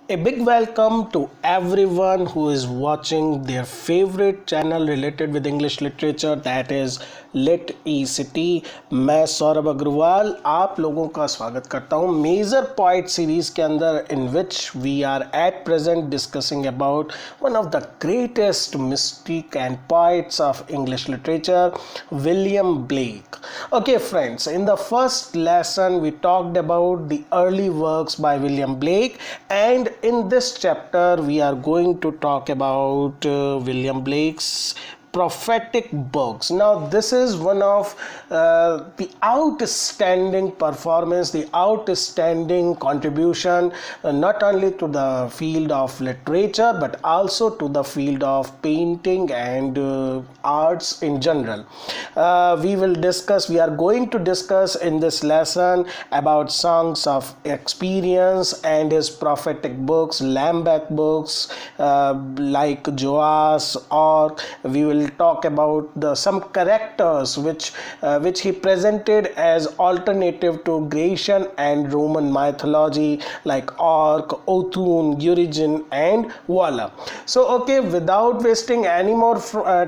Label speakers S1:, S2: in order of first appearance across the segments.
S1: A big welcome to everyone who is watching their favorite channel related with English literature, that is Lit E-City. मैं सौरभ अग्रवाल आप लोगों का स्वागत करता हूँ मेजर पॉइट सीरीज के अंदर, in which we are at present discussing about one of the greatest mystic and poets of English literature, William Blake. Okay, friends, in the first lesson we talked about the early works by William Blake, and in this chapter we are going to talk about William Blake's prophetic books. Now this is one of the outstanding performance, the outstanding contribution, not only to the field of literature but also to the field of painting and arts in general. We are going to discuss in this lesson about songs of experience and his prophetic books, Lambeth books, like Zoas, or we will talk about some characters which he presented as alternative to Grecian and Roman mythology, like Orc, Othun, Urizen, and Vala. So okay, without wasting any more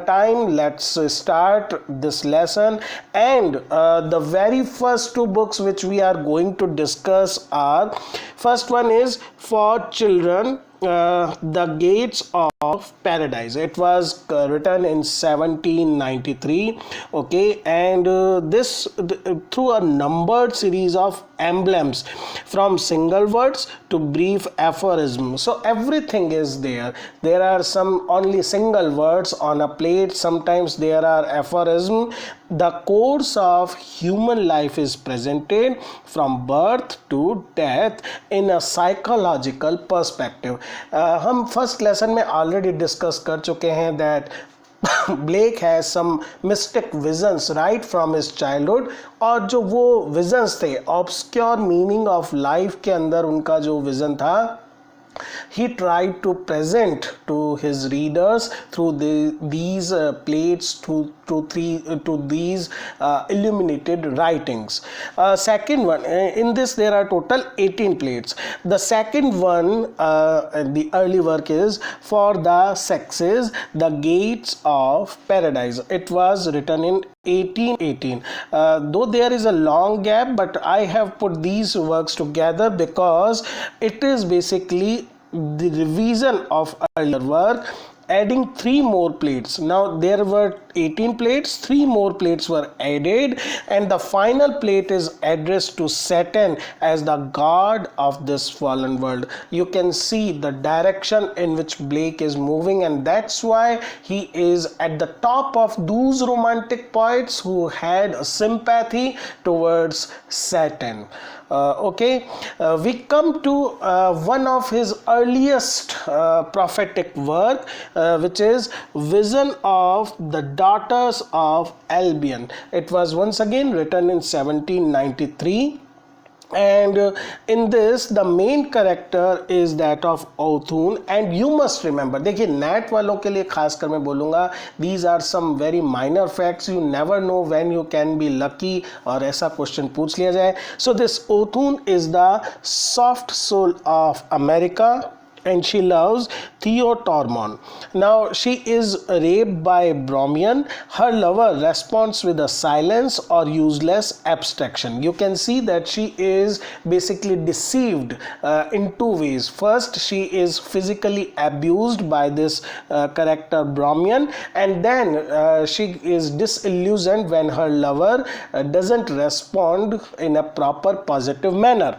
S1: time, let's start this lesson. And the very first two books which we are going to discuss are, first one is For Children, The Gates of Paradise. It was written in 1793. Okay, and through a numbered series of emblems, from single words to brief aphorism. So everything is there. There are some only single words on a plate. Sometimes there are aphorism. The course of human life is presented from birth to death in a psychological perspective. हम first lesson में already discuss कर चुके हैं that Blake has some mystic visions right from his childhood, और जो वो visions थे, obscure meaning of life के अंदर उनका जो vision था, he tried to present to his readers through these plates, to these illuminated writings. Second one, in this there are total 18 plates. The second one, the early work is For the Sexes, The Gates of Paradise. It was written in 1818. Though there is a long gap, but I have put these works together because it is basically the revision of earlier work, adding 3 more plates. Now there were 18 plates, 3 more plates were added, and the final plate is addressed to Satan as the god of this fallen world. You can see the direction in which Blake is moving, and that's why he is at the top of those romantic poets who had a sympathy towards Satan. We come to one of his earliest prophetic work, which is Vision of the Daughters of Albion. It was once again written in 1793. And in this the main character is that of Othun, and you must remember, देखिए net वालों के लिए खास कर मैं बोलूँगा, these are some very minor facts. You never know when you can be lucky और ऐसा क्वेश्चन पूछ लिया जाए. So this Othun is the soft soul of America, and she loves Theo Tormon. Now she is raped by Bromian. Her lover responds with a silence or useless abstraction. You can see that she is basically deceived in two ways. First, she is physically abused by this character Bromian, and then she is disillusioned when her lover doesn't respond in a proper positive manner.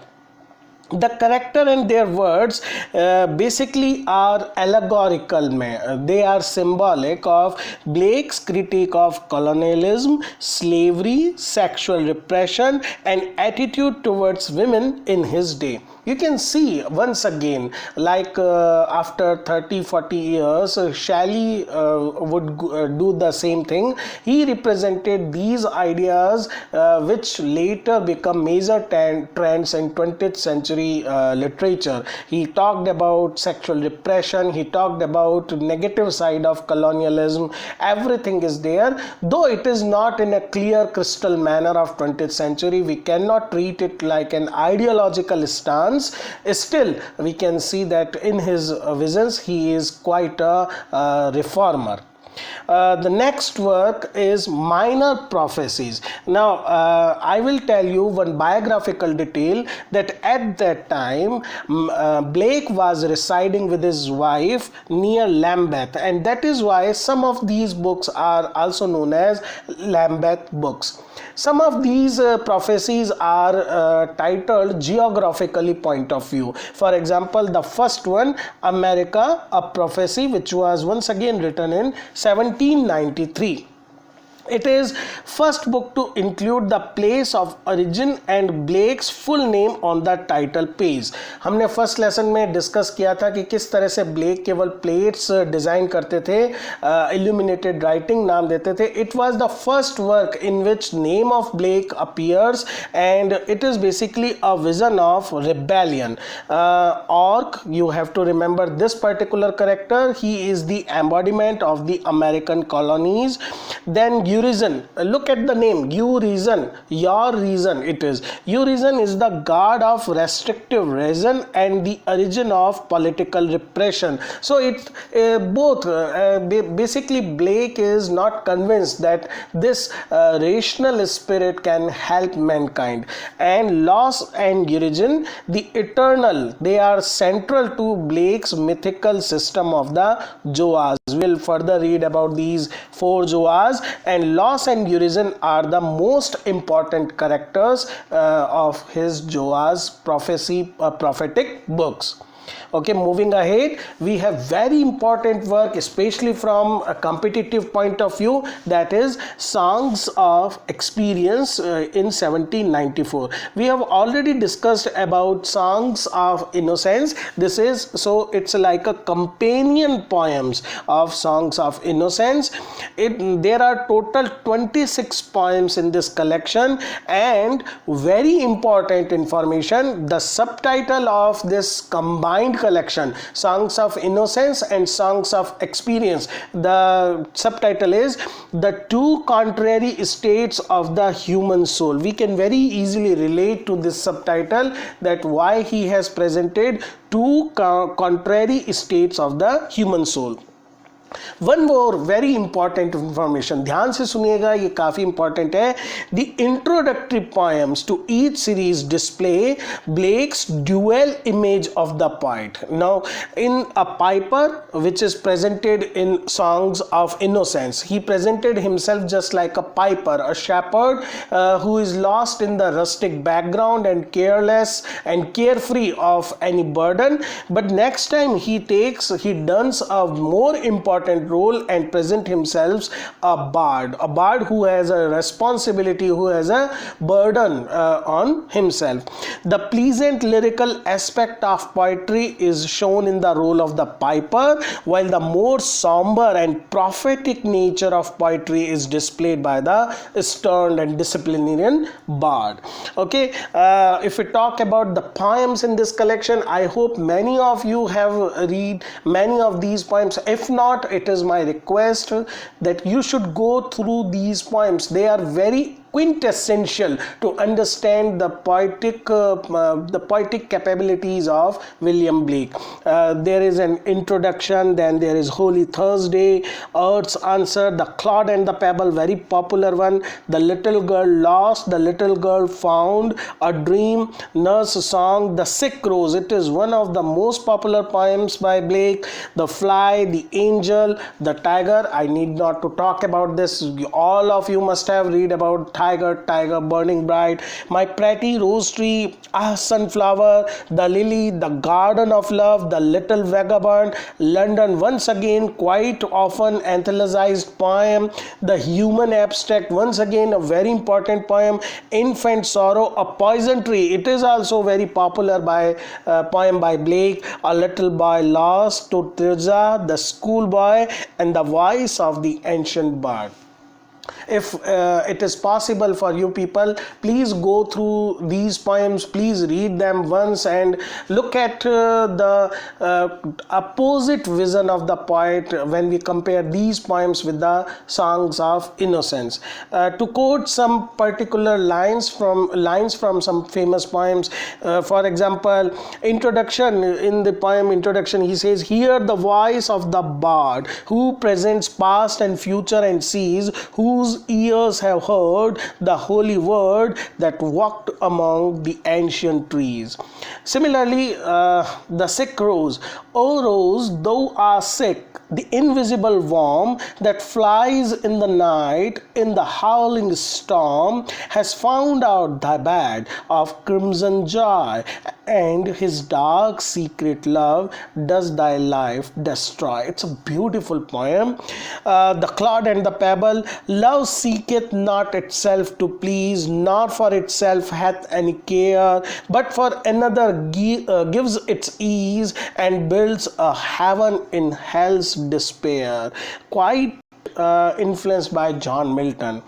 S1: The character and their words basically are allegorical. They are symbolic of Blake's critique of colonialism, slavery, sexual repression, and attitude towards women in his day. You can see once again, like after 30-40 years, Shelley would do the same thing. He represented these ideas which later become major trends in 20th century century literature. He talked about sexual repression, he talked about negative side of colonialism. Everything is there, though it is not in a clear crystal manner of 20th century. We cannot treat it like an ideological stance. Still, we can see that in his visions he is quite a reformer. The next work is Minor Prophecies. Now, I will tell you one biographical detail that at that time Blake was residing with his wife near Lambeth, and that is why some of these books are also known as Lambeth books. Some of these prophecies are titled geographically point of view. For example, the first one, America, a prophecy, which was once again written in 1793. It is first book to include the place of origin and Blake's full name on the title page. हमने first lesson में discuss किया था कि किस तरह से black केवल plates design करते थे, illuminated writing नाम देते थे. It was the first work in which name of Blake appears, and it is basically a vision of rebellion. Orc, you have to remember this particular character. He is the embodiment of the American colonies. Then Urizen, look at the name, Urizen, your reason it is. Urizen is the god of restrictive reason and the origin of political repression. So it basically Blake is not convinced that this rational spirit can help mankind. And loss and Urizen, the eternal, they are central to Blake's mythical system of the Zoas. We'll further read about these four Zoas, and loss and Urizen are the most important characters of his Zoas prophetic books. Okay, moving ahead, we have very important work, especially from a competitive point of view, that is Songs of Experience in 1794. We have already discussed about Songs of Innocence. This is, so it's like a companion poems of Songs of Innocence. There are total 26 poems in this collection, and very important information, the subtitle of this combined collection, Songs of Innocence and Songs of Experience, the subtitle is The Two Contrary States of the Human Soul. We can very easily relate to this subtitle, that why he has presented two contrary states of the human soul. One more very important information, ध्यान से सुनिएगा, ये काफी important है. The introductory poems to each series display Blake's dual image of the poet. Now in a piper which is presented in Songs of Innocence, he presented himself just like a piper, a shepherd who is lost in the rustic background and careless and carefree of any burden. But next time he dons a more important role and present himself a bard who has a responsibility, who has a burden on himself. The pleasant lyrical aspect of poetry is shown in the role of the piper, while the more somber and prophetic nature of poetry is displayed by the stern and disciplinarian bard. Okay, if we talk about the poems in this collection, I hope many of you have read many of these poems. If not, it is my request that you should go through these poems. They are very quintessential to understand the poetic capabilities of William Blake. There is an introduction, then there is Holy Thursday, Earth's Answer, The Clod and the Pebble, very popular one, The Little Girl Lost, The Little Girl Found, A Dream, Nurse Song, The Sick Rose. It is one of the most popular poems by Blake. The Fly, The Angel, The Tiger. I need not to talk about this. All of you must have read about Tiger, Burning Bright, My Pretty Rose Tree, Sunflower, The Lily, The Garden of Love, The Little Vagabond, London, once again quite often anthologized poem, The Human Abstract, once again a very important poem, Infant Sorrow, A Poison Tree. It is also very popular poem by Blake, A Little Boy Lost, Totirza, The Schoolboy, and The Voice of the Ancient Bard. if it is possible for you people, please go through these poems, please read them once and look at the opposite vision of the poet when we compare these poems with the songs of innocence. To quote some particular lines from some famous poems, for example, introduction, in the poem introduction he says, hear the voice of the bard who presents past and future and sees, whose ears have heard the holy word that walked among the ancient trees. Similarly, the sick rose, O rose, thou art sick, the invisible worm that flies in the night in the howling storm has found out thy bed of crimson joy, and his dark secret love does thy life destroy. It's a beautiful poem. The clod and the pebble, love seeketh not itself to please, nor for itself hath any care, but for another gives its ease and builds a heaven in hell's despair. Quite influenced by John Milton.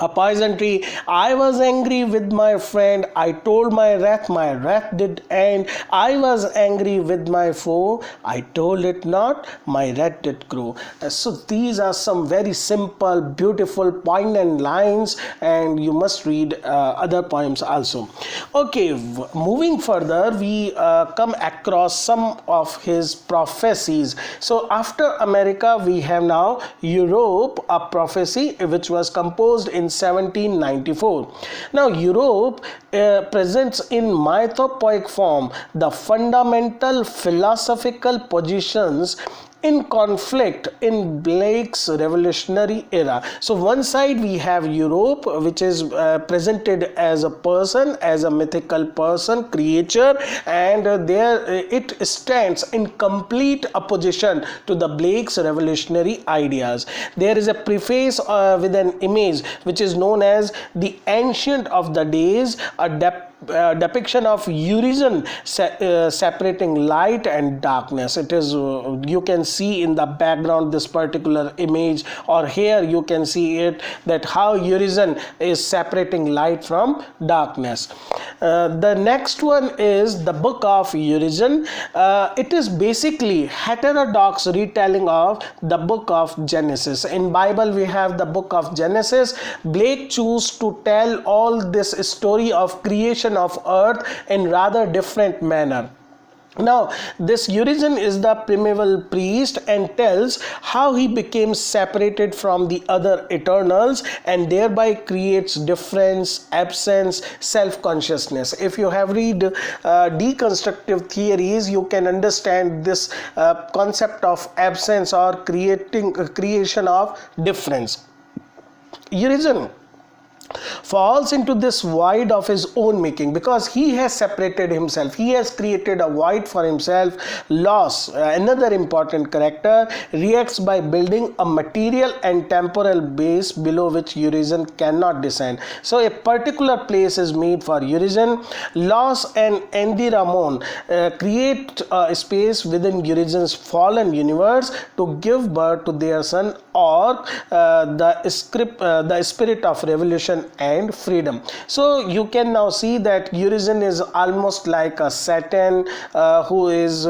S1: A poison tree, I was angry with my friend, I told my wrath did end. I was angry with my foe, I told it not, my wrath did grow. So these are some very simple, beautiful, poignant lines, and you must read other poems also. Okay, moving further, we come across some of his prophecies. So after America, we have now Europe, a prophecy which was composed in 1794. Now Europe presents in mythopoeic form the fundamental philosophical positions in conflict in Blake's revolutionary era. So one side we have Europe, which is presented as a person, as a mythical person, creature, and there it stands in complete opposition to the Blake's revolutionary ideas. There is a preface with an image which is known as the Ancient of the Days, a depiction of Urizen separating light and darkness. It is you can see in the background this particular image, or here you can see it, that how Urizen is separating light from darkness. The next one is the Book of Urizen. It is basically heterodox retelling of the Book of Genesis. In Bible we have the Book of Genesis. Blake chose to tell all this story of creation of earth in rather different manner. Now this Urizen is the primeval priest and tells how he became separated from the other eternals and thereby creates difference, absence, self-consciousness. If you have read deconstructive theories, you can understand this concept of absence or creation of difference. Urizen falls into this void of his own making because he has separated himself, he has created a void for himself. Loss, another important character, reacts by building a material and temporal base below which Urizen cannot descend. So a particular place is made for Urizen. Loss and Andy Ramon create a space within Urizen's fallen universe to give birth to their son, or the spirit of revolution and freedom. So you can now see that Urizen is almost like a Satan who is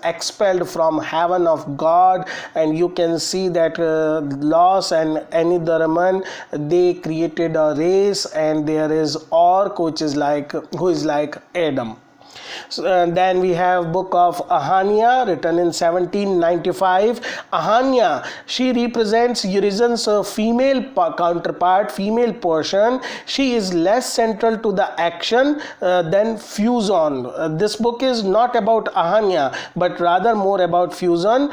S1: expelled from heaven of God, and you can see that Los and Anidaraman, they created a race, and there is Orc who is like Adam. Then we have Book of Ahania, written in 1795. Ahania, she represents Urizen's female counterpart, female portion. She is less central to the action than Fuson. This book is not about Ahania, but rather more about Fuson,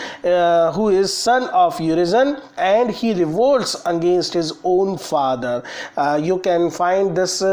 S1: who is son of Urizen, and he revolts against his own father. You can find this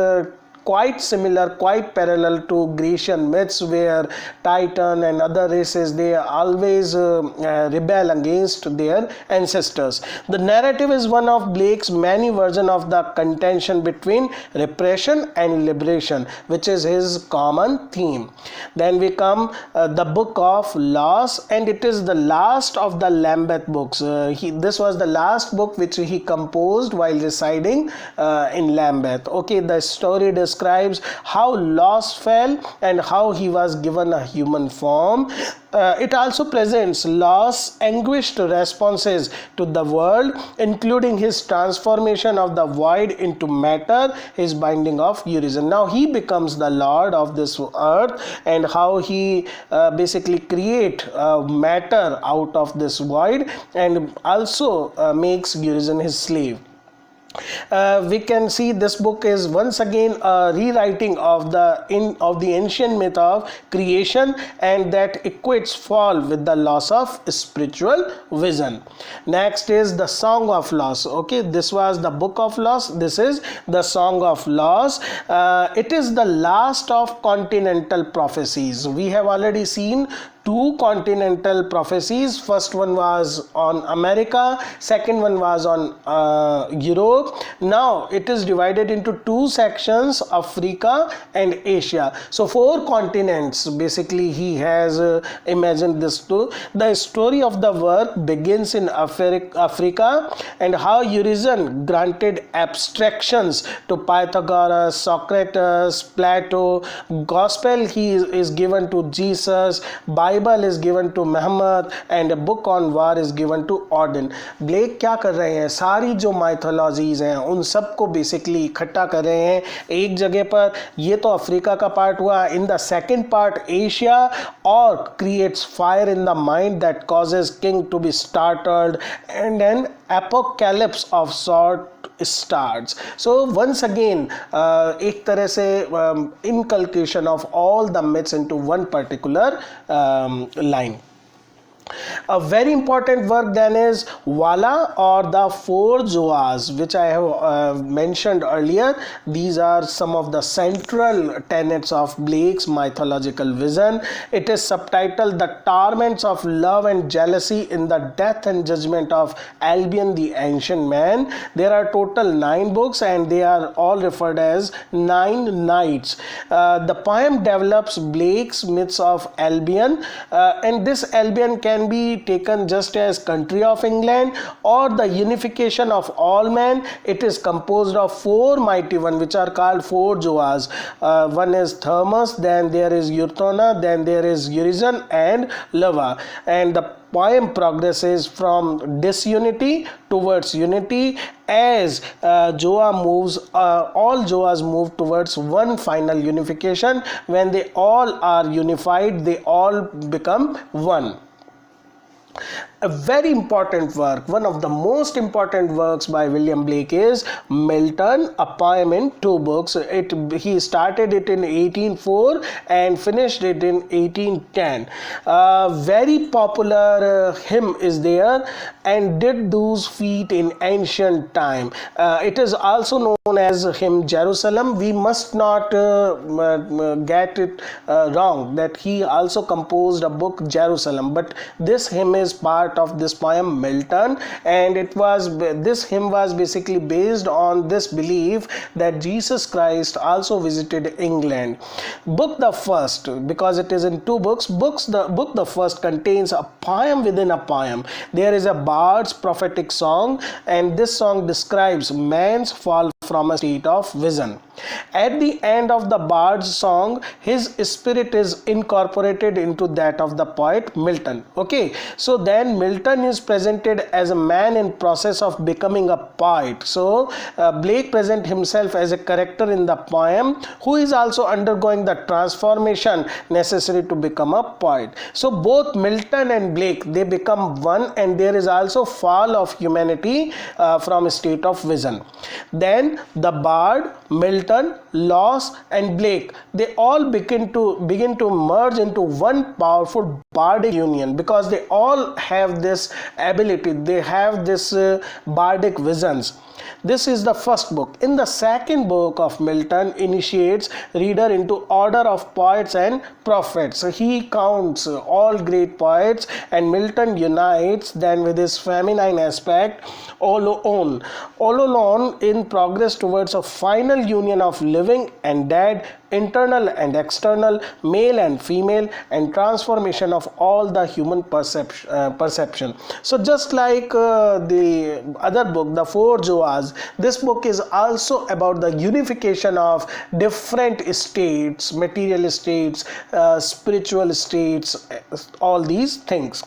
S1: quite similar, quite parallel to Grecian myths, where Titan and other races, they always rebel against their ancestors. The narrative is one of Blake's many versions of the contention between repression and liberation, which is his common theme. Then we come the Book of Laws, and it is the last of the Lambeth books. This was the last book which he composed while residing in Lambeth. Okay, the story describes how Laws fell and how he was given a human form. It also presents Law's anguished responses to the world, including his transformation of the void into matter, his binding of Urizen. Now he becomes the lord of this earth, and how he basically create matter out of this void, and also makes Urizen his slave. We can see this book is once again a rewriting of the ancient myth of creation, and that equates fall with the loss of spiritual vision. Next is the Song of Laws. Okay, this was the Book of Laws. This is the Song of Laws. It is the last of Continental Prophecies. We have already seen two Continental Prophecies. First one was on America, second one was on Europe. Now it is divided into two sections, Africa and Asia. So four continents basically he has imagined this too. The story of the work begins in Africa, and how Urizen granted abstractions to Pythagoras, Socrates, Plato. Gospel he is given to Jesus. Bible is given to Muhammad, and a book on war is given to Auden. Blake क्या कर रहे हैं, सारी जो mythologies हैं उन सबको basically इकट्ठा कर रहे हैं एक जगह पर. ये तो अफ्रीका का पार्ट हुआ. In the second part Asia, और creates fire in the mind that causes king to be startled, and an apocalypse of sort starts. So once again एक तरह से inculcation of all the myths into one particular line. A very important work then is Vala, or the Four Zoas, which I have mentioned earlier. These are some of the central tenets of Blake's mythological vision. It is subtitled The Torments of Love and Jealousy in the Death and Judgment of Albion the Ancient Man. There are total 9 books, and they are all referred as 9 Nights. The poem develops Blake's myths of Albion, and this Albion can be taken just as country of England or the unification of all men. It is composed of 4 mighty ones, which are called 4 Zoas. One is Thermos, then there is Urthona, then there is Urizen and Lava. And the poem progresses from disunity towards unity as all Zoas move towards one final unification. When they all are unified, they all become one. A very important work, one of the most important works by William Blake is Milton, a poem in 2 books. He started it in 1804 and finished it in 1810. Very popular hymn is there, and did those feet in ancient time. It is also known as hymn Jerusalem. We must not get it wrong that he also composed a book Jerusalem, but this hymn is part of this poem Milton, and this hymn was basically based on this belief that Jesus Christ also visited England. Book the first, because it is in 2 books. The book the first contains a poem within a poem. There is a bard's prophetic song, and this song describes man's fall from a state of vision. At the end of the bard's song, his spirit is incorporated into that of the poet Milton. Okay, so then Milton is presented as a man in process of becoming a poet. So Blake presents himself as a character in the poem who is also undergoing the transformation necessary to become a poet. So both Milton and Blake, they become one, and there is also fall of humanity from a state of vision. Then the bard, Milton, Laws and Blake, they all begin to merge into one powerful bardic union, because they all have this ability, they have this bardic visions. This is the first book. In the second book of Milton initiates reader into order of poets and prophets. So he counts all great poets, and Milton unites them with his feminine aspect, all alone in progress towards a final union of living and dead, internal and external, male and female, and transformation of all the human perception. So just like the other book, the four Zoas, this book is also about the unification of different states, material states, spiritual states, all these things.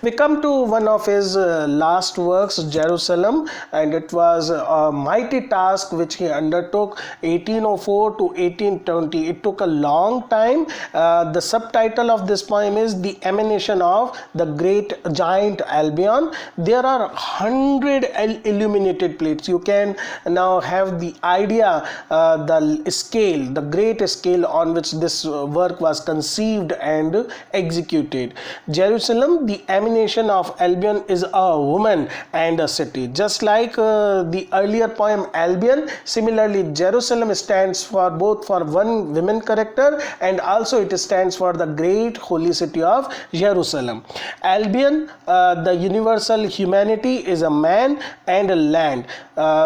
S1: We come to one of his last works, Jerusalem, and it was a mighty task which he undertook 1804 to 1820. It took a long time. The subtitle of this poem is The Emanation of the Great Giant Albion. There are 100 illuminated plates. You can now have the idea, the scale, the great scale on which this work was conceived and executed. Jerusalem, the emanation of Albion, is a woman and a city. Just like the earlier poem Albion, similarly Jerusalem stands for both for one women character, and also it stands for the great holy city of Jerusalem. Albion, the universal humanity, is a man and a land.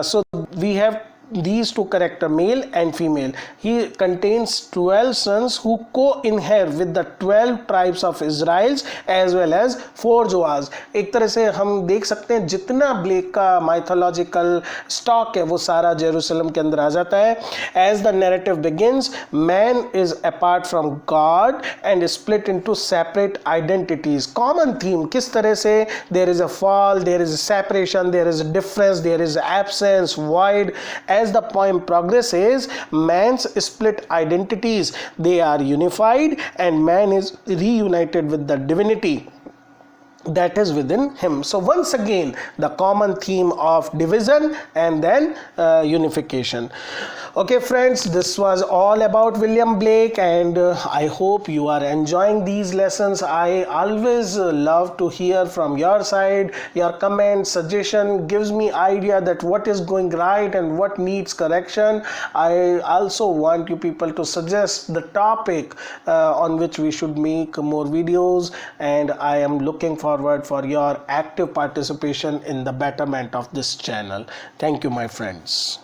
S1: So we have these two character, male and female. He contains 12 sons who co-inherit with the 12 tribes of Israel as well as 4 Zoas. एक तरह से हम देख सकते हैं जितना black का mythological stock है वो सारा जेरूसलम के अंदर आ जाता है. As the narrative begins, man is apart from God and split into separate identities. Common theme, किस तरह से there is a fall, there is a separation, there is a difference, there is absence, void. As the poem progresses, man's split identities, they are unified, and man is reunited with the divinity that is within him. So once again, the common theme of division and then unification. Okay friends, this was all about William Blake, and I hope you are enjoying these lessons. I always love to hear from your side. Your comment, suggestion gives me idea that what is going right and what needs correction. I also want you people to suggest the topic on which we should make more videos, and I am looking forward for your active participation in the betterment of this channel. Thank you, my friends.